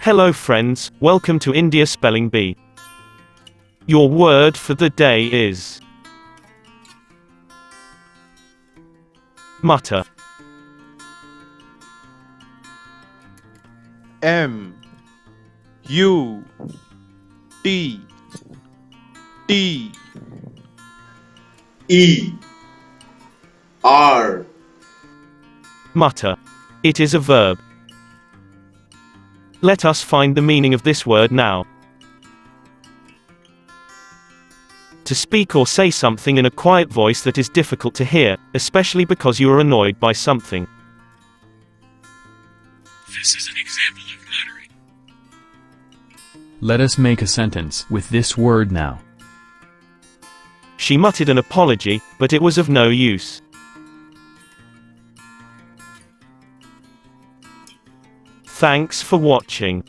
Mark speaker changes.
Speaker 1: Hello friends, welcome to India Spelling Bee. Your word for the day is mutter.
Speaker 2: M U T T
Speaker 3: E R
Speaker 1: Mutter. It is a verb. Let us find the meaning of this word now. To speak or say something in a quiet voice that is difficult to hear, especially because you are annoyed by something.
Speaker 4: This is an example of muttering.
Speaker 5: Let us make a sentence with this word now.
Speaker 1: She muttered an apology, but it was of no use. Thanks for watching.